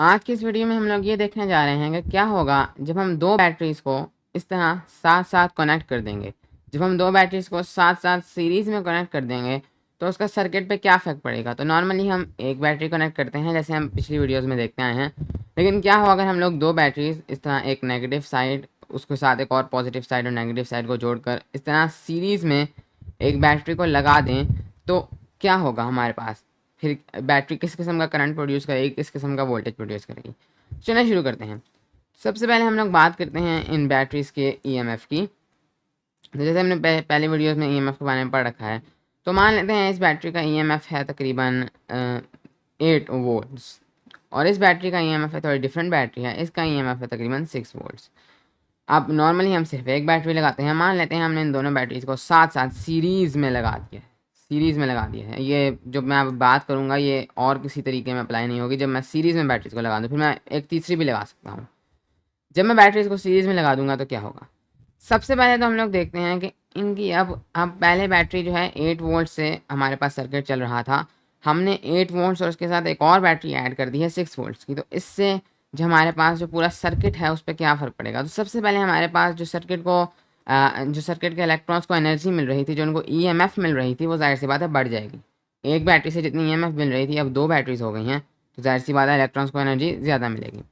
आज की इस वीडियो में हम लोग ये देखने जा रहे हैं कि क्या होगा जब हम दो बैटरीज़ को इस तरह साथ साथ कनेक्ट कर देंगे। जब हम दो बैटरीज़ को साथ साथ सीरीज़ में कनेक्ट कर देंगे तो उसका सर्किट पे क्या इफेक्ट पड़ेगा। तो नॉर्मली हम एक बैटरी कनेक्ट करते हैं जैसे हम पिछली वीडियोज़ में देखते आए हैं, लेकिन क्या होगा अगर हम लोग दो बैटरीज इस तरह एक नेगेटिव साइड उसके साथ एक और पॉजिटिव साइड और नेगेटिव साइड को जोड़कर इस तरह सीरीज़ में एक बैटरी को लगा दें तो क्या होगा हमारे पास। फिर बैटरी किस किस्म का करंट प्रोड्यूस करेगी, किस किस्म का वोल्टेज प्रोड्यूस करेगी। चलिए शुरू करते हैं। सबसे पहले हम लोग बात करते हैं इन बैटरीज़ के ईएमएफ की। तो जैसे हमने पहले वीडियोस में ईएमएफ के बारे में पढ़ रखा है, तो मान लेते हैं इस बैटरी का ईएमएफ है तकरीबन 8 वोल्ट्स और इस बैटरी का ईएमएफ है, थोड़ी डिफरेंट बैटरी है, इसका ईएमएफ है तकरीबन 6 वोल्ट्स। अब नॉर्मली हम सिर्फ एक बैटरी लगाते हैं। मान लेते हैं हमने इन दोनों बैटरीज को साथ साथ सीरीज़ में लगा दिया है। सीरीज़ में लगा दिया है, ये जो मैं अब बात करूँगा ये और किसी तरीके में अप्लाई नहीं होगी। जब मैं सीरीज़ में बैटरीज को लगा दूँ फिर मैं एक तीसरी भी लगा सकता हूँ। जब मैं बैटरीज को सीरीज़ में लगा दूंगा तो क्या होगा। सबसे पहले तो हम लोग देखते हैं कि इनकी अब पहले बैटरी जो है 8 वोल्ट से हमारे पास सर्किट चल रहा था, हमने 8 वोल्ट्स और उसके साथ एक और बैटरी ऐड कर दी है 6 वोल्ट्स की। तो इससे जो हमारे पास जो पूरा सर्किट है उस पर क्या फ़र्क पड़ेगा। तो सबसे पहले हमारे पास जो सर्किट को जो सर्किट के इलेक्ट्रॉन्स को एनर्जी मिल रही थी, जो उनको ईएमएफ मिल रही थी, वो जाहिर सी बात है बढ़ जाएगी। एक बैटरी से जितनी ईएमएफ मिल रही थी अब दो बैटरीज हो गई हैं, तो जाहिर सी बात है इलेक्ट्रॉन्स को एनर्जी ज़्यादा मिलेगी।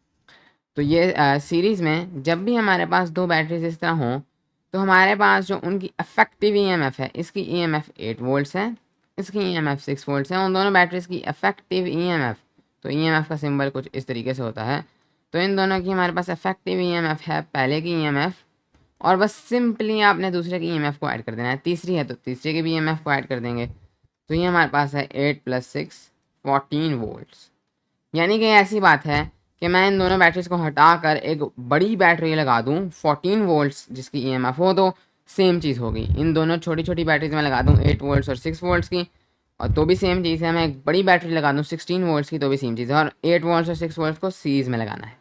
तो ये सीरीज़ में जब भी हमारे पास दो बैटरीज इस तरह हों तो हमारे पास जो उनकी इफेक्टिव ईएमएफ है, इसकी ईएमएफ 8 वोल्ट्स है, इसकी ईएमएफ 6 वोल्ट्स है, उन दोनों बैटरीज की इफेक्टिव ईएमएफ, तो ईएमएफ का सिंबल कुछ इस तरीके से होता है। तो इन दोनों की हमारे पास इफेक्टिव ईएमएफ है पहले की ईएमएफ, और बस सिंपली आपने दूसरे की ईएमएफ को ऐड कर देना है। तीसरी है तो तीसरे की भी ईएमएफ को ऐड कर देंगे। तो ये हमारे पास है 8 + 6 14 वोल्ट्स। यानी कि ऐसी बात है कि मैं इन दोनों बैटरीज को हटाकर एक बड़ी बैटरी लगा दूं 14 वोल्ट्स जिसकी ईएमएफ हो, तो सेम चीज़ होगी। इन दोनों छोटी छोटी बैटरीज में लगा दूं 8 वोल्ट्स और 6 वोल्ट्स की, और तो भी सेम चीज़ है। मैं एक बड़ी बैटरी लगा दूं 16 वोल्ट्स की, तो भी सेम चीज़ है। और 8 वोल्ट्स और 6 वोल्ट्स को सीरीज़ में लगाना है।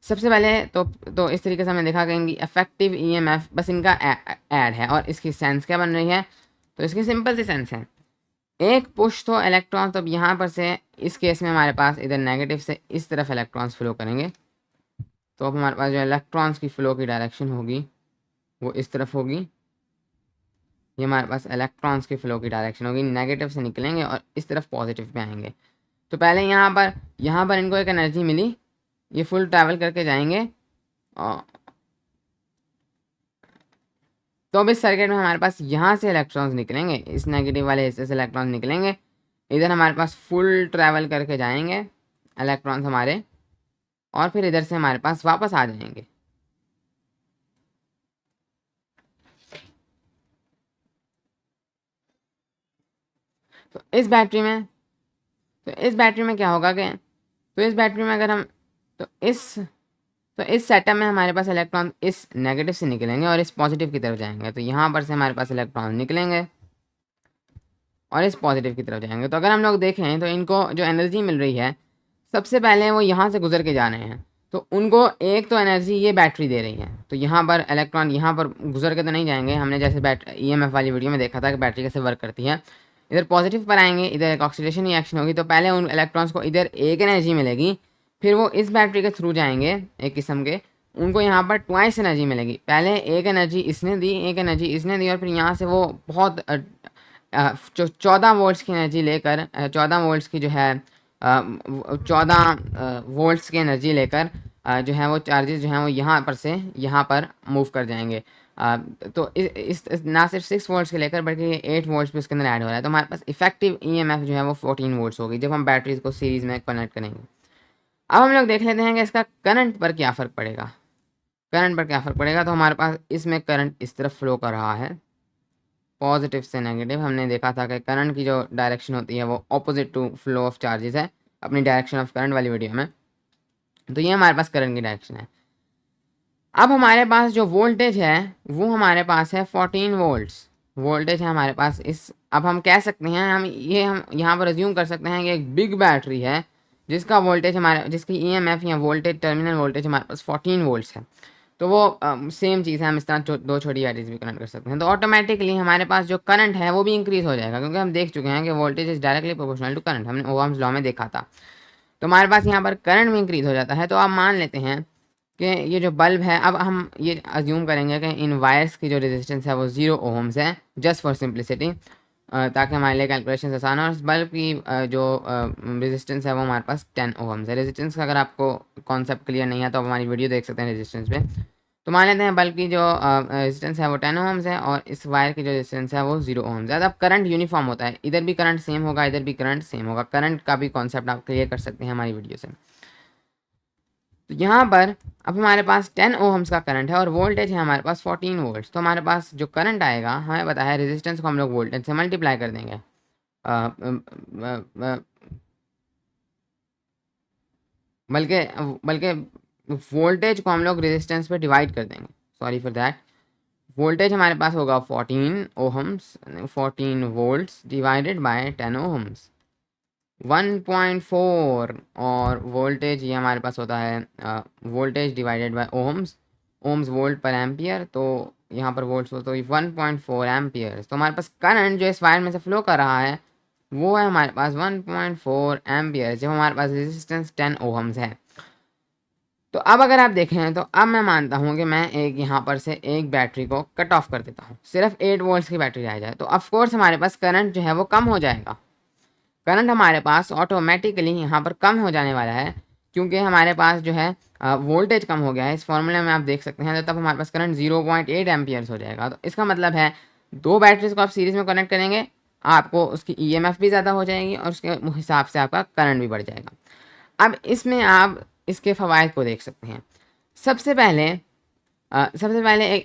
सबसे पहले तो इस तरीके से हमने देखा कि इनकी इफेक्टिव ईएमएफ बस इनका ऐड है। और इसकी सेंस क्या बन रही है, तो इसकी सिंपल सी सेंस है, एक पुश तो इलेक्ट्रॉन, तो अब यहाँ पर से इस केस में हमारे पास इधर नेगेटिव से इस तरफ इलेक्ट्रॉन्स फ्लो करेंगे। तो अब हमारे पास जो इलेक्ट्रॉन्स की फ़्लो की डायरेक्शन होगी वो इस तरफ होगी। ये हमारे पास इलेक्ट्रॉन्स की फ़्लो की डायरेक्शन होगी, नेगेटिव से निकलेंगे और इस तरफ पॉजिटिव पे आएंगे। तो पहले यहाँ पर इनको एक एनर्जी मिली, ये फुल ट्रैवल करके जाएंगे। और तो अब इस सर्किट में हमारे पास यहाँ से इलेक्ट्रॉन्स निकलेंगे, इस नेगेटिव वाले हिस्से से इलेक्ट्रॉन्स निकलेंगे, इधर हमारे पास फुल ट्रैवल करके जाएंगे इलेक्ट्रॉन्स हमारे, और फिर इधर से हमारे पास वापस आ जाएंगे। तो इस बैटरी में क्या होगा कि तो इस बैटरी में अगर हम तो इस सेटअप में हमारे पास इलेक्ट्रॉन इस नेगेटिव से निकलेंगे और इस पॉजिटिव की तरफ जाएंगे। तो यहाँ पर से हमारे पास इलेक्ट्रॉन निकलेंगे और इस पॉजिटिव की तरफ जाएंगे। तो अगर हम लोग देखें तो इनको जो एनर्जी मिल रही है, सबसे पहले वो यहाँ से गुजर के जा रहे हैं, तो उनको एक तो एनर्जी ये बैटरी दे रही है। तो यहाँ पर इलेक्ट्रॉन यहाँ पर गुजर के तो नहीं जाएंगे, हमने जैसे ईएमएफ वाली वीडियो में देखा था कि बैटरी कैसे वर्क करती है। इधर पॉजिटिव पर आएंगे, इधर एक ऑक्सीडेशन रिएक्शन होगी, तो पहले उन इलेक्ट्रॉन्स को इधर एक एनर्जी मिलेगी, फिर वो इस बैटरी के थ्रू जाएंगे एक किस्म के, उनको यहाँ पर ट्वाइस एनर्जी मिलेगी। पहले एक एनर्जी इसने दी, एक एनर्जी इसने दी, और फिर यहाँ से वो बहुत 14 वोल्ट्स की एनर्जी लेकर 14 वोल्ट्स की जो है 14 वोल्ट्स की एनर्जी लेकर जो है वो चार्जेस जो हैं वो यहाँ पर से यहाँ पर मूव कर जाएंगे। तो ना सिर्फ 6 वोल्ट्स के लेकर बल्कि 8 वोल्ट्स भी उसके अंदर ऐड हो रहा है। तो हमारे पास इफेक्टिव ईएमएफ जो है वो 14 वोल्ट्स होगी जब हम बैटरीज को सीरीज़ में कनेक्ट करेंगे। अब हम लोग देख लेते हैं कि इसका करंट पर क्या फ़र्क पड़ेगा। करंट पर क्या फ़र्क पड़ेगा, तो हमारे पास इसमें करंट इस तरफ फ्लो कर रहा है, पॉजिटिव से नेगेटिव। हमने देखा था कि करंट की जो डायरेक्शन होती है वो opposite to flow of charges है अपनी डायरेक्शन ऑफ करंट वाली वीडियो में। तो ये हमारे पास करंट की डायरेक्शन है। अब हमारे पास जो वोल्टेज है वो हमारे पास है 14 वोल्ट्स वोल्टेज है हमारे पास। अब हम कह सकते हैं, हम यहाँ पर अज्यूम कर सकते हैं कि एक बिग बैटरी है जिसका वोल्टेज जिसकी ईएमएफ या वोल्टेज टर्मिनल वोल्टेज हमारे पास 14 वोल्ट्स है। तो वो सेम चीज़ है, हम इस तरह दो छोटी बैटरीज भी कनेक्ट कर सकते हैं। तो ऑटोमेटिकली हमारे पास जो करंट है वो भी इंक्रीज़ हो जाएगा, क्योंकि हम देख चुके हैं कि voltage is directly proportional to current, हमने ओहम्स लॉ में देखा था। तो हमारे पास यहाँ पर करंट भी इंक्रीज हो जाता है। तो आप मान लेते हैं कि ये जो बल्ब है, अब हम ये अज्यूम करेंगे कि इन वायर्स की जो रेजिस्टेंस है वो 0 ओहम्स है, जस्ट फॉर सिंप्लिसिटी, ताकि हमारे लिए कैलकुलेशन आसान हो। और इस बल्ब की जो रेजिस्टेंस है वो हमारे पास 10 ओहम्स है। रेजिस्टेंस का अगर आपको कॉन्सेप्ट क्लियर नहीं है तो आप हमारी वीडियो देख सकते हैं रेजिस्टेंस पे। तो मान लेते हैं बल्ब की जो रेजिस्टेंस है वो 10 ओहम्स है और इस वायर की जो रेजिस्टेंस है वो 0 ओहम्स है। अब करंट यूनिफॉर्म होता है, इधर भी करंट सेम होगा, इधर भी करंट सेम होगा। करंट का भी कॉन्सेप्ट आप क्लियर कर सकते हैं हमारी वीडियो से। तो यहाँ पर अब हमारे पास 10 ओहम्स का करंट है और वोल्टेज है हमारे पास 14 वोल्ट्स। तो हमारे पास जो करंट आएगा, हमें पता है रेजिस्टेंस को हम लोग वोल्टेज से मल्टीप्लाई कर देंगे, बल्कि बल्कि वोल्टेज को हम लोग रेजिस्टेंस पे डिवाइड कर देंगे, सॉरी फॉर दैट। वोल्टेज हमारे पास होगा 14 ohms, 14 volts divided by 10 ohms, 1.4। और वोल्टेज ये हमारे पास होता है voltage divided by ohms, ohms volt पर एम्पियर, तो यहाँ पर वोल्ट्स हो तो 1.4 एम्पियर। तो हमारे पास करंट जो इस वायर में से फ्लो कर रहा है वो है हमारे पास 1.4 एम्पियर, जब हमारे पास रेजिस्टेंस 10 ओहम्स है। तो अब अगर आप देखें तो अब मैं मानता हूँ कि मैं एक यहाँ पर से एक बैटरी को कट ऑफ कर देता हूँ, सिर्फ 8 वोल्ट्स की बैटरी रह जाए, तो ऑफकोर्स हमारे पास करंट जो है वो कम हो जाएगा। करंट हमारे पास ऑटोमेटिकली यहाँ पर कम हो जाने वाला है, क्योंकि हमारे पास जो है वोल्टेज कम हो गया है। इस फॉर्मूले में आप देख सकते हैं, तो तब हमारे पास करंट 0.8 एम्पियर्स हो जाएगा। तो इसका मतलब है दो बैटरीज को आप सीरीज में कनेक्ट करेंगे, आपको उसकी ईएमएफ भी ज़्यादा हो जाएगी और उसके हिसाब से आपका करंट भी बढ़ जाएगा। अब इसमें आप इसके फ़वाइद को देख सकते हैं। सबसे पहले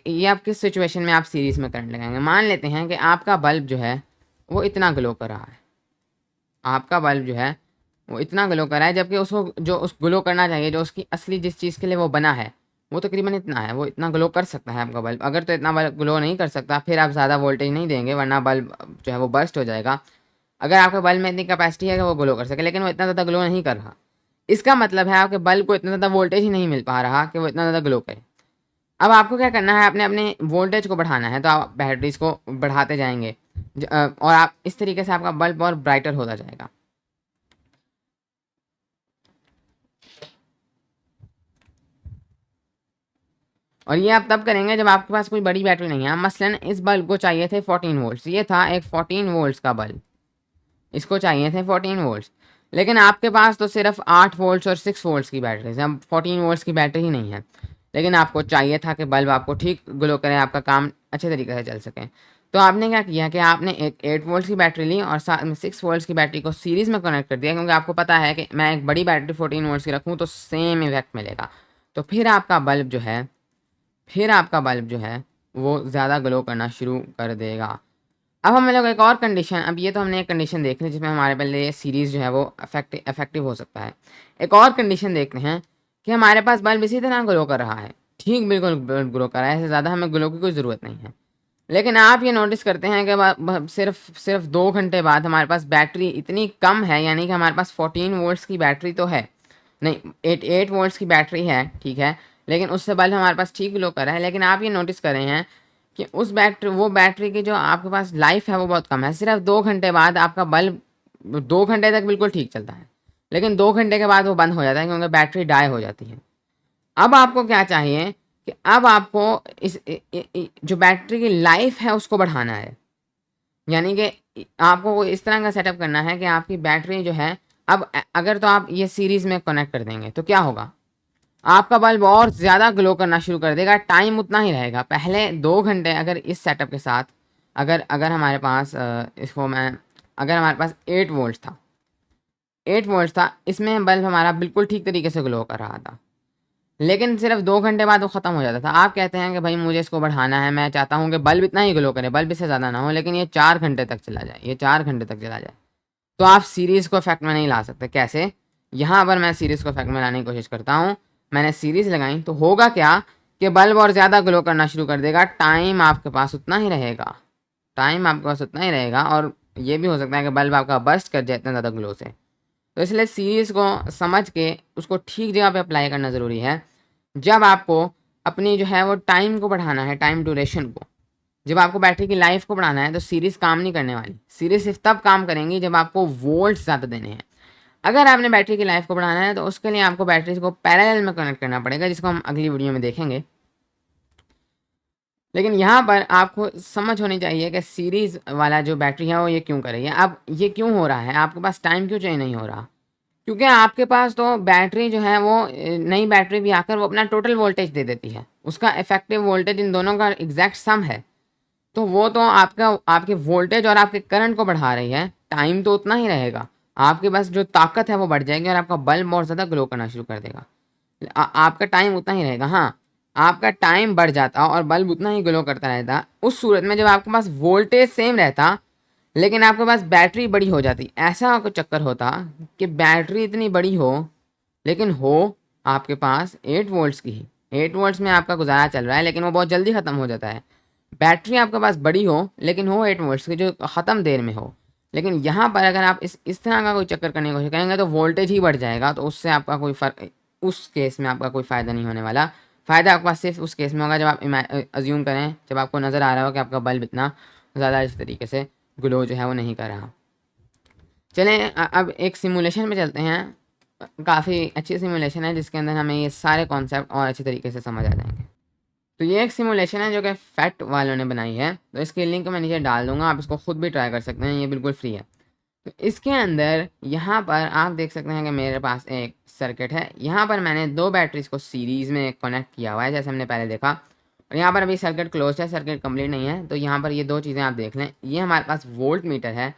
ये आप किस सिचुएशन में आप सीरीज़ में करंट लगाएंगे। मान लेते हैं कि आपका बल्ब जो है वो इतना ग्लो कर रहा है, आपका बल्ब जो है वो इतना ग्लो कर रहा है, जबकि उसको जो उस ग्लो करना चाहिए, जो उसकी असली जिस चीज़ के लिए वो बना है वो तकरीबन इतना है, वो इतना ग्लो कर सकता है आपका बल्ब। अगर तो इतना बल्ब ग्लो नहीं कर सकता फिर आप ज़्यादा वोल्टेज नहीं देंगे, वरना बल्ब जो है वो बर्स्ट हो जाएगा। अगर आपके बल्ब में इतनी कैपेसिटी है कि वो ग्लो कर सके, लेकिन वो इतना ज़्यादा ग्लो नहीं कर रहा, इसका मतलब है आपके बल्ब को इतना ज़्यादा वोल्टेज ही नहीं मिल पा रहा कि वो इतना ज़्यादा ग्लो करे। अब आपको क्या करना है, आपने अपने वोल्टेज को बढ़ाना है, तो आप बैटरीज को बढ़ाते जाएंगे और आप इस तरीके से आपका बल्ब और ब्राइटर होता जाएगा। और ये आप तब करेंगे जब आपके पास कोई बड़ी बैटरी नहीं है। मसलन इस बल्ब को चाहिए थे 14 वोल्ट्स, ये था एक 14 वोल्ट्स का बल्ब, इसको चाहिए थे 14 वोल्ट्स, लेकिन आपके पास तो सिर्फ 8 वोल्ट्स और 6 वोल्ट्स की बैटरी है, अब 14 वोल्ट्स की बैटरी ही नहीं है। लेकिन आपको चाहिए था कि बल्ब आपको ठीक ग्लो करे, आपका काम अच्छे तरीके से चल सके। तो आपने क्या किया कि आपने एक 8 वोल्ट्स की बैटरी ली और साथ में 6 वोल्ट्स की बैटरी को सीरीज़ में कनेक्ट कर दिया, क्योंकि आपको पता है कि मैं एक बड़ी बैटरी 14 वोल्ट्स की रखूँ तो सेम इफेक्ट मिलेगा। तो फिर आपका बल्ब जो है वो ज़्यादा ग्लो करना शुरू कर देगा। अब हम लोग एक और कंडीशन, अब ये तो हमने एक कंडीशन देख ली जिसमें हमारे पहले सीरीज़ जो है वो इफेक्टिव हो सकता है। एक और कंडीशन देखते हैं कि हमारे पास बल्ब इसी तरह ग्लो कर रहा है, ठीक बिल्कुल ग्लो कर रहा है, इससे ज़्यादा हमें ग्लो की कोई ज़रूरत नहीं है। लेकिन आप ये नोटिस करते हैं कि सिर्फ 2 घंटे बाद हमारे पास बैटरी इतनी कम है, यानी कि हमारे पास 14 वोल्ट्स की बैटरी तो है नहीं, 8 वोल्ट्स की बैटरी है, ठीक है, लेकिन उससे बल्ब हमारे पास ठीक ग्लो कर रहा है। लेकिन आप ये नोटिस कर रहे हैं कि वो बैटरी की जो आपके पास लाइफ है वो बहुत कम है। सिर्फ 2 घंटे बाद आपका बल्ब 2 घंटे तक बिल्कुल ठीक चलता है, लेकिन 2 घंटे के बाद वो बंद हो जाता है क्योंकि बैटरी डाई हो जाती है। अब आपको क्या चाहिए कि अब आपको जो बैटरी की लाइफ है उसको बढ़ाना है, यानी कि आपको इस तरह का सेटअप करना है कि आपकी बैटरी जो है, अब अगर तो आप ये सीरीज़ में कनेक्ट कर देंगे तो क्या होगा, आपका बल्ब और ज़्यादा ग्लो करना शुरू कर देगा, टाइम उतना ही रहेगा। पहले 2 घंटे अगर इस सेटअप के साथ अगर अगर हमारे पास इसको मैं अगर हमारे पास 8 वोल्ट्स था, इसमें बल्ब हमारा बिल्कुल ठीक तरीके से ग्लो कर रहा था, लेकिन सिर्फ 2 घंटे बाद वो ख़त्म हो जाता था। आप कहते हैं कि भाई मुझे इसको बढ़ाना है, मैं चाहता हूँ कि बल्ब इतना ही ग्लो करे, बल्ब इससे ज़्यादा ना हो, लेकिन ये 4 घंटे तक चला जाए, ये 4 घंटे तक चला जाए। तो आप सीरीज़ को इफेक्ट में नहीं ला सकते। कैसे? यहाँ पर मैं सीरीज़ को इफेक्ट में लाने की कोशिश करता हूँ। मैंने सीरीज़ लगाई तो होगा क्या कि बल्ब और ज़्यादा ग्लो करना शुरू कर देगा, टाइम आपके पास उतना ही रहेगा, और ये भी हो सकता है कि बल्ब आपका बर्स्ट कर जाए इतना ज़्यादा ग्लो से। तो इसलिए सीरीज़ को समझ के उसको ठीक जगह पे अप्लाई करना ज़रूरी है। जब आपको अपनी जो है वो टाइम को बढ़ाना है, टाइम ड्यूरेशन को, जब आपको बैटरी की लाइफ को बढ़ाना है, तो सीरीज़ काम नहीं करने वाली। सीरीज़ सिर्फ तब काम करेंगी जब आपको वोल्ट ज़्यादा देने हैं। अगर आपने बैटरी की लाइफ को बढ़ाना है तो उसके लिए आपको बैटरीज को पैरेलल में कनेक्ट करना पड़ेगा, जिसको हम अगली वीडियो में देखेंगे। लेकिन यहाँ पर आपको समझ होनी चाहिए कि सीरीज़ वाला जो बैटरी है वो ये क्यों कर रही है। अब ये क्यों हो रहा है, आपके पास टाइम क्यों चेंज नहीं हो रहा? क्योंकि आपके पास तो बैटरी जो है वो नई बैटरी भी आकर वो अपना टोटल वोल्टेज दे देती है, उसका इफेक्टिव वोल्टेज इन दोनों का एग्जैक्ट सम है। तो वो तो आपका आपके वोल्टेज और आपके करंट को बढ़ा रही है, टाइम तो उतना ही रहेगा, आपके पास जो ताकत है वो बढ़ जाएगी और आपका बल्ब बहुत ज़्यादा ग्लो करना शुरू कर देगा। आपका टाइम उतना ही रहेगा। हाँ, आपका टाइम बढ़ जाता और बल्ब उतना ही ग्लो करता रहता उस सूरत में जब आपके पास वोल्टेज सेम रहता लेकिन आपके पास बैटरी बड़ी हो जाती। ऐसा कुछ चक्कर होता कि बैटरी इतनी बड़ी हो लेकिन हो आपके पास 8 वोल्ट्स की ही, 8 वोल्ट्स में आपका गुजारा चल रहा है लेकिन वो बहुत जल्दी ख़त्म हो जाता है। बैटरी आपके पास बड़ी हो लेकिन हो 8 वोल्ट्स की, जो ख़त्म देर में हो। लेकिन यहाँ पर अगर आप इस तरह का कोई चक्कर करने की कोशिश करेंगे तो वोल्टेज ही बढ़ जाएगा, तो उससे आपका कोई फ़र्क, उस केस में आपका कोई फ़ायदा नहीं होने वाला। फ़ायदा आपके पास सिर्फ उस केस में होगा जब आप अज्यूम करें, जब आपको नज़र आ रहा हो कि आपका बल्ब इतना ज़्यादा इस तरीके से ग्लो जो है वो नहीं कर रहा। चलें अब एक सिमुलेशन में चलते हैं। काफ़ी अच्छी सिमुलेशन है जिसके अंदर हमें ये सारे कॉन्सेप्ट और अच्छी तरीके से समझ आ जाएंगे। तो ये एक सिमुलेशन है जो कि फैक्ट वालों ने बनाई है, तो इसकी लिंक मैं नीचे डाल दूंगा, आप इसको खुद भी ट्राई कर सकते हैं, ये बिल्कुल फ्री है। तो इसके अंदर यहाँ पर आप देख सकते हैं कि मेरे पास एक सर्किट है। यहाँ पर मैंने दो बैटरीज को सीरीज़ में कनेक्ट किया हुआ है जैसे हमने पहले देखा, और यहाँ पर अभी सर्किट क्लोज है, सर्किट कंप्लीट नहीं है। तो यहाँ पर ये दो चीज़ें आप देख लें। ये हमारे पास वोल्ट मीटर है।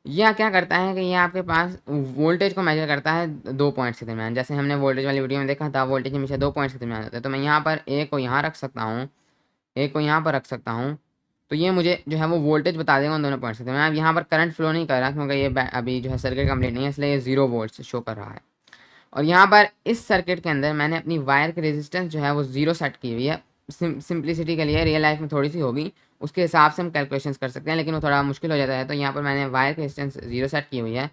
यह क्या करता है कि ये आपके पास वोल्टेज को मेजर करता है दो पॉइंट्स के दरमियान। जैसे हमने वोल्टेज वाली वीडियो में देखा था, वोल्टेज हमेशा दो पॉइंट्स के दरमियान होता है। तो मैं यहाँ पर एक को यहाँ रख सकता हूँ, एक को यहाँ पर रख सकता हूँ, तो ये मुझे जो है वो वोल्टेज बता देगा उन दोनों पॉइंट्स से। तो मैं अब यहाँ पर करंट फ्लो नहीं कर रहा क्योंकि ये अभी जो है सर्किट कंप्लीट नहीं है, इसलिए ये 0 वोल्ट्स शो कर रहा है। और यहाँ पर इस सर्किट के अंदर मैंने अपनी वायर की रेजिस्टेंस जो है वो 0 सेट की हुई है। सिंप्लिसिटी के लिए, रियल लाइफ में थोड़ी सी होगी उसके हिसाब से हम कैलकुलेशंस कर सकते हैं, लेकिन वो थोड़ा मुश्किल हो जाता है। तो यहाँ पर मैंने वायर की रेजिस्टेंस 0 सेट की हुई है।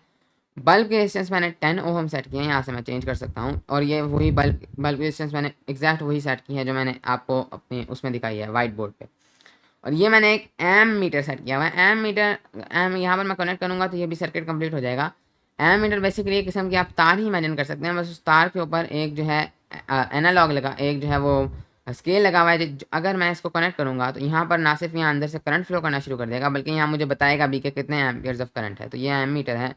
बल्ब की रेजिस्टेंस मैंने 10 ओहम सेट की है, यहाँ से मैं चेंज कर सकता हूँ। और ये वही बल्ब की रेजिस्टेंस मैंने एग्जैक्ट वही सेट की है जो मैंने आपको अपने उसमें दिखाई है वाइट बोर्ड पे। और ये मैंने एक एम मीटर सेट किया हुआ है। एम मीटर, एम यहाँ पर मैं कनेक्ट करूँगा तो ये भी सर्किट कंप्लीट हो जाएगा। एम मीटर बेसिकली एक किस्म की आप तार ही इमेजिन कर सकते हैं, बस उस तार के ऊपर एक जो है एनालॉग लगा, एक जो है वो स्केल लगा हुआ है। अगर मैं इसको कनेक्ट करूँगा तो यहाँ पर ना सिर्फ यहाँ अंदर से करंट फ्लो करना शुरू कर देगा, बल्कि यहाँ मुझे बताएगा भी कि कितने एम्पियर्स ऑफ करंट है। तो ये एम मीटर है,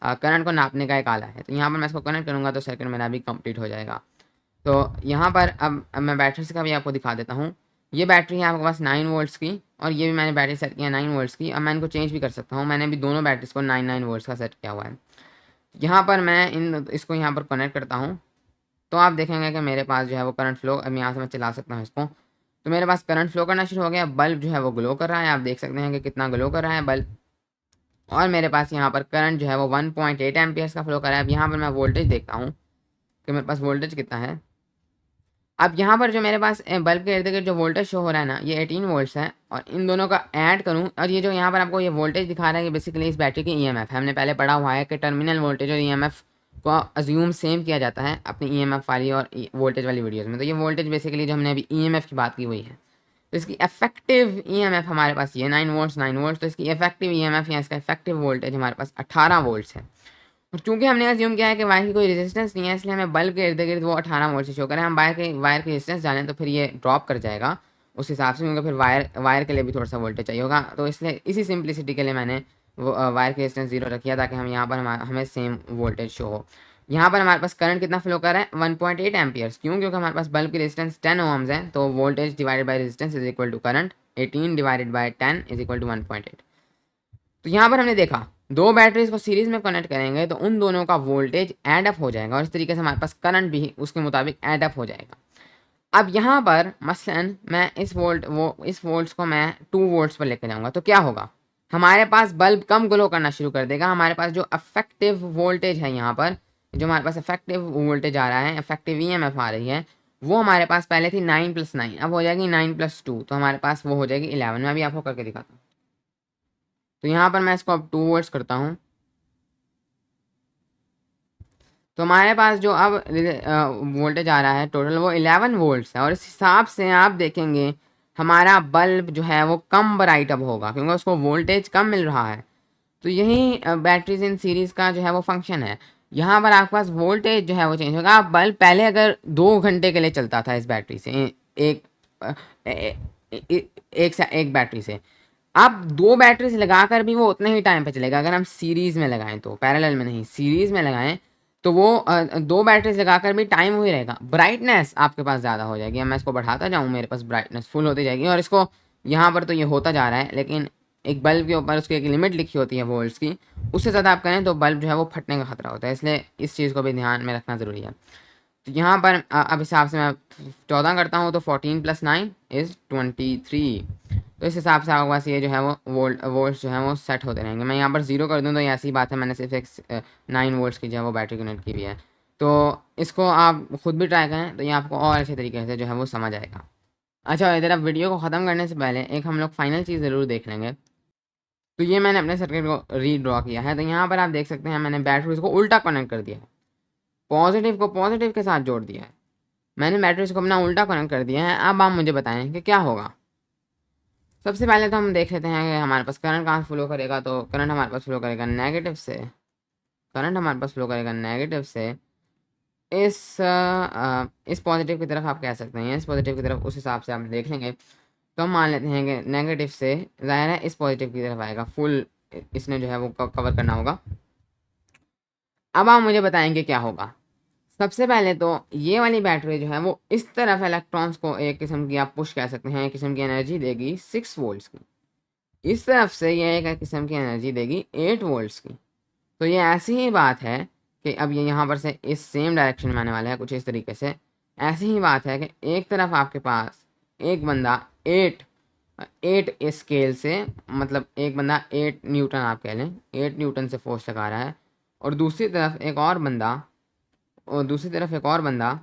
करंट को नापने का एक आला है। तो यहाँ पर मैं इसको कनेक्ट करूँगा तो सर्किट मेरा भी कंप्लीट हो जाएगा। तो यहाँ पर अब मैं बैटरीज का भी आपको दिखा देता हूँ। ये बैटरी है आपके पास 9 वोल्ट्स की, और ये भी मैंने बैटरी सेट किया 9 वोल्ट्स की। अब मैं इनको चेंज भी कर सकता हूँ, मैंने भी दोनों बैटरीज को 9 वोल्ट्स का सेट किया हुआ है। यहाँ पर मैं इसको यहाँ पर कनेक्ट करता हूँ तो आप देखेंगे कि मेरे पास जो है वो करंट फ्लो, अब यहाँ से मैं चला सकता हूँ इसको, तो मेरे पास करंट फ्लो करना शुरू हो गया। बल्ब जो है वो ग्लो कर रहा है, आप देख सकते हैं कि कितना ग्लो कर रहा है बल्ब। और मेरे पास यहाँ पर करंट जो है वो 1.8 एम्पियर्स का फ्लो कर रहा है। अब यहाँ पर मैं वोल्टेज देखता हूँ कि मेरे पास वोल्टेज कितना है। अब यहाँ पर जो मेरे पास बल्ब के इर्द गिर्द जो वोल्टेज शो हो रहा है ना, ये 18 वोल्ट्स है। और इन दोनों का ऐड करूँ, और ये जो यहाँ पर आपको ये वोल्टेज दिखा रहा है, ये बेसिकली इस बैटरी की ईएमएफ है। हमने पहले पढ़ा हुआ है कि टर्मिनल वोल्टेज और ईएमएफ को अज्यूम सेम किया जाता है अपनी ईएमएफ वाली और वोल्टेज वाली वीडियोज़ में। तो ये वोल्टेज बेसिकली जो हमने अभी ईएमएफ की बात की हुई है, तो इसकी इफेक्टिव ईएमएफ हमारे पास ये 9 वोल्ट्स। तो इसकी इफेक्टिव ईएमएफ या इसका इफेक्टिव वोल्टेज हमारे पास 18 वोल्ट्स है। और चूंकि हमने अज्यूम किया है कि वायर की कोई रेजिस्टेंस नहीं है, इसलिए हमें बल्ब के इर्द गिर्द वो 18 वोल्ट से शो करें। हम वायर की रेजिस्टेंस जानें तो फिर ये ड्रॉप कर जाएगा उस हिसाब से, क्योंकि फिर वायर के लिए भी थोड़ा सा वोल्टेज चाहिए होगा। तो इसलिए इसी सिंप्लिसिटी के लिए मैंने वो वायर की रेजिस्टेंस 0 रखी है, ताकि हम यहाँ पर हमें सेम वोल्टेज शो हो। यहाँ पर हमारे पास करंट कितना फ्लो कर रहा है, 1.8 एम्पियर्स। क्यों? क्योंकि हमारे पास बल्ब की रेजिस्टेंस 10 ओम्स है, तो voltage divided by resistance is equal to current, 18 divided by 10 is equal to 1.8। तो यहाँ पर हमने देखा दो बैटरीज को सीरीज में कनेक्ट करेंगे तो उन दोनों का वोल्टेज एड अप हो जाएगा, और इस तरीके से हमारे पास करंट भी उसके मुताबिक एड अप हो जाएगा। अब यहाँ पर मसलन मैं इस वोल्ट्स को मैं 2 वोल्ट्स पर लेकर जाऊँगा तो क्या होगा, हमारे पास बल्ब कम ग्लो करना शुरू कर देगा। हमारे पास जो अफेक्टिव वोल्टेज है, यहाँ पर जो हमारे पास इफेक्टिव वोल्टेज आ रहा है, इफेक्टिव ईएमएफ आ रही है, वो हमारे पास पहले थी 9 + 9, अब हो जाएगी 9 + 2, तो हमारे पास वो हो जाएगी 11। मैं अभी आपको करके दिखाता हूँ। तो यहाँ पर मैं इसको अब 2 वोल्ट्स करता हूँ, तो हमारे पास जो अब वोल्टेज आ रहा है टोटल वो 11 वोल्ट्स है। और इस हिसाब से आप देखेंगे हमारा बल्ब जो है वो कम ब्राइट अप होगा, क्योंकि उसको वोल्टेज कम मिल रहा है। तो यही बैटरीज इन सीरीज़ का जो है वो फंक्शन है। यहाँ पर आपके पास वोल्टेज जो है वो चेंज होगा। आप बल्ब पहले अगर 2 घंटे के लिए चलता था इस बैटरी से, एक अ, ए- ए- एक बैटरी से, आप 2 बैटरीज लगाकर भी वो उतने ही टाइम पे चलेगा। अगर हम सीरीज में लगाएं, तो पैरेलल में नहीं, सीरीज में लगाएं, तो वो 2 बैटरीज लगाकर भी टाइम वही रहेगा। ब्राइटनेस आपके पास ज़्यादा हो जाएगी। अब मैं इसको बढ़ाता जाऊँ, मेरे पास ब्राइटनेस फुल होती जाएगी, और इसको यहाँ पर तो ये होता जा रहा है, लेकिन एक बल्ब के ऊपर उसकी एक लिमिट लिखी होती है वोल्ट्स की, उससे ज़्यादा आप करें तो बल्ब जो है वो फटने का खतरा होता है। इसलिए इस चीज़ को भी ध्यान में रखना ज़रूरी है। तो यहाँ पर अब हिसाब से मैं 14 करता हूँ, तो 14 + 9 = 23। तो इस हिसाब से आपके पास ये जो है वो वोल्ट्स जो है वो सेट होते रहेंगे। मैं यहाँ पर 0 कर दूँ तो ये ऐसी बात है, मैंने सिर्फ एक 9 वोल्ट्स की जो है वो बैटरी कनेक्ट की हुई है। तो इसको आप खुद भी ट्राई करें, तो ये आपको और अच्छे तरीके से जो है वो समझ आएगा। अच्छा, इधर अब वीडियो को ख़त्म करने से पहले एक हम लोग फाइनल चीज़ ज़रूर देख लेंगे। तो ये मैंने अपने सर्किट को रीड्रॉ किया है। तो यहाँ पर आप देख सकते हैं मैंने बैटरीज को उल्टा कनेक्ट कर दिया है, पॉजिटिव को पॉजिटिव के साथ जोड़ दिया है। मैंने बैटरीज को अपना उल्टा कनेक्ट कर दिया है। अब आप मुझे बताएं कि क्या होगा। सबसे पहले तो हम देख लेते हैं कि हमारे पास करंट कहाँ फ्लो करेगा। तो करंट हमारे पास फ्लो करेगा नेगेटिव से। करंट हमारे पास फ्लो करेगा नेगेटिव से इस पॉजिटिव की तरफ, आप कह सकते हैं इस पॉजिटिव की तरफ। उस हिसाब से आप देख लेंगे। तो हम मान लेते हैं कि नेगेटिव से ज़ाहिर है इस पॉजिटिव की तरफ आएगा, फुल इसने जो है वो कवर करना होगा। अब आप मुझे बताएंगे क्या होगा। सबसे पहले तो ये वाली बैटरी जो है वो इस तरफ इलेक्ट्रॉन्स को एक किस्म की आप पुश कह सकते हैं, एक किस्म की एनर्जी देगी 6 वोल्ट्स की। इस तरफ से ये एक किस्म की एनर्जी देगी 8 वोल्ट्स की। तो ये ऐसी ही बात है कि अब ये यहाँ पर से इस सेम डायरेक्शन में आने वाला है कुछ इस तरीके से। ऐसी ही बात है कि एक तरफ आपके पास एक बंदा 8 स्केल से, मतलब एक बंदा 8 न्यूटन आप कह लें, 8 न्यूटन से फोर्स लगा रहा है, और दूसरी तरफ एक और बंदा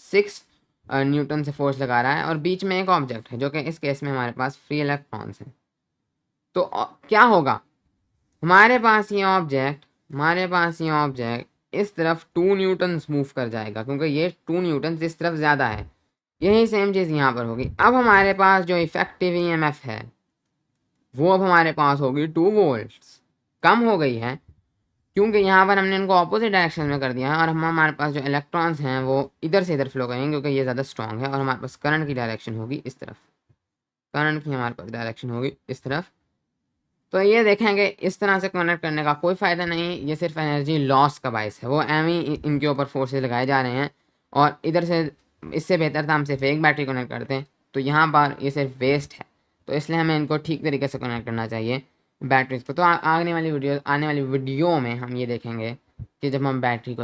6 न्यूटन से फोर्स लगा रहा है, और बीच में एक ऑब्जेक्ट है जो कि इस केस में हमारे पास फ्री इलेक्ट्रॉन्स हैं। तो क्या होगा, हमारे पास ये ऑब्जेक्ट इस तरफ 2 न्यूटन मूव कर जाएगा, क्योंकि ये 2 न्यूटन इस तरफ ज़्यादा है। यही सेम चीज़ यहाँ पर होगी। अब हमारे पास जो इफेक्टिव ईएमएफ है वो अब हमारे पास होगी 2 वोल्ट्स, कम हो गई है, क्योंकि यहाँ पर हमने इनको ऑपोजिट डायरेक्शन में कर दिया है, और हम हमारे पास जो इलेक्ट्रॉन्स हैं वो इधर से इधर फ्लो करेंगे, क्योंकि ये ज़्यादा स्ट्रॉन्ग है, और हमारे पास करंट की डायरेक्शन होगी इस तरफ। करंट की हमारे पास डायरेक्शन होगी इस तरफ। तो ये देखेंगे इस तरह से कनेक्ट करने का कोई फ़ायदा नहीं, ये सिर्फ एनर्जी लॉस का बायस है। वो एम ही इनके ऊपर फोर्सेज लगाए जा रहे हैं, और इधर से इससे बेहतर था हम सिर्फ एक बैटरी कनेक्ट करते हैं। तो यहाँ पर ये सिर्फ वेस्ट है, तो इसलिए हमें इनको ठीक तरीके से कनेक्ट करना चाहिए बैटरीज को। तो आने वाली वीडियो में हम ये देखेंगे कि जब हम बैटरी को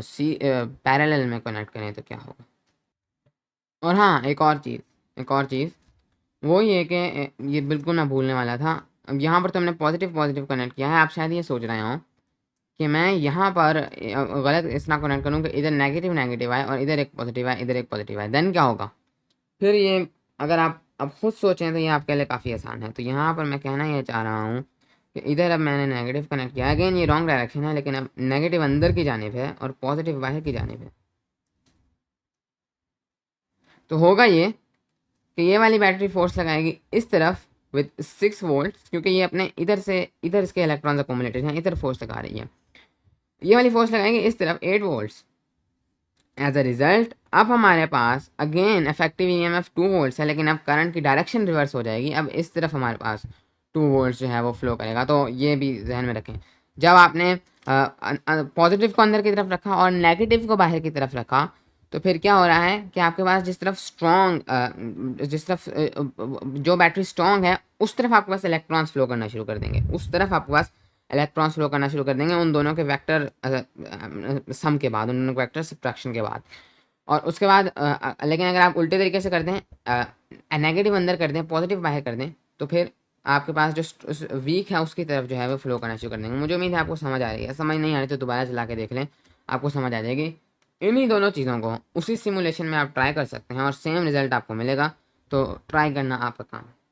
पैरेलल में कनेक्ट करें तो क्या होगा। और हाँ, एक और चीज़ वो ये कि ये बिल्कुल मैं भूलने वाला था। अब यहाँ पर तो हमने पॉजिटिव पॉजिटिव कनेक्ट किया है। आप शायद ये सोच रहे हो कि मैं यहाँ पर गलत इस तरह कनेक्ट करूँ कि इधर नेगेटिव नेगेटिव आए और इधर एक पॉजिटिव आए, इधर एक पॉजिटिव आए, देन क्या होगा। फिर ये अगर आप अब खुद सोचें तो ये आपके लिए काफ़ी आसान है। तो यहाँ पर मैं कहना ये चाह रहा हूँ कि इधर अब मैंने नेगेटिव कनेक्ट किया। अगेन ये रॉन्ग डायरेक्शन है, लेकिन अब नेगेटिव अंदर की जानिब है और पॉजिटिव बाहर की जानिब है। तो होगा ये कि ये वाली बैटरी फोर्स लगाएगी इस तरफ विद 6 वोल्ट, क्योंकि ये अपने इधर इसके इलेक्ट्रॉन्स अकोमोलेटेड हैं, इधर फोर्स लगा रही है। ये वाली फोर्स लगाएंगे इस तरफ 8 वोल्ट्स। एज अ रिजल्ट अब हमारे पास अगेन इफेक्टिव ईएमएफ 2 वोल्ट्स है, लेकिन अब करंट की डायरेक्शन रिवर्स हो जाएगी। अब इस तरफ हमारे पास 2 वोल्ट्स जो है वो फ्लो करेगा। तो ये भी जहन में रखें, जब आपने पॉजिटिव को अंदर की तरफ रखा और नेगेटिव को बाहर की तरफ रखा, तो फिर क्या हो रहा है कि आपके पास जो बैटरी स्ट्रॉन्ग है उस तरफ आपके पास इलेक्ट्रॉन्स फ्लो करना शुरू कर देंगे, उन दोनों के वेक्टर सम के बाद, उन दोनों के वेक्टर सब्ट्रैक्शन के बाद। और उसके बाद लेकिन अगर आप उल्टे तरीके से कर दें, नेगेटिव अंदर कर दें, पॉजिटिव बाहर कर दें, तो फिर आपके पास जो वीक है उसकी तरफ जो है वो फ्लो करना शुरू कर देंगे। मुझे उम्मीद है आपको समझ आ रही है। समझ नहीं आ रही तो दोबारा चला के देख लें, आपको समझ आ जाएगी। इन्हीं दोनों चीज़ों को उसी सिमुलेशन में आप ट्राई कर सकते हैं और सेम रिजल्ट आपको मिलेगा। तो ट्राई करना आपका काम है।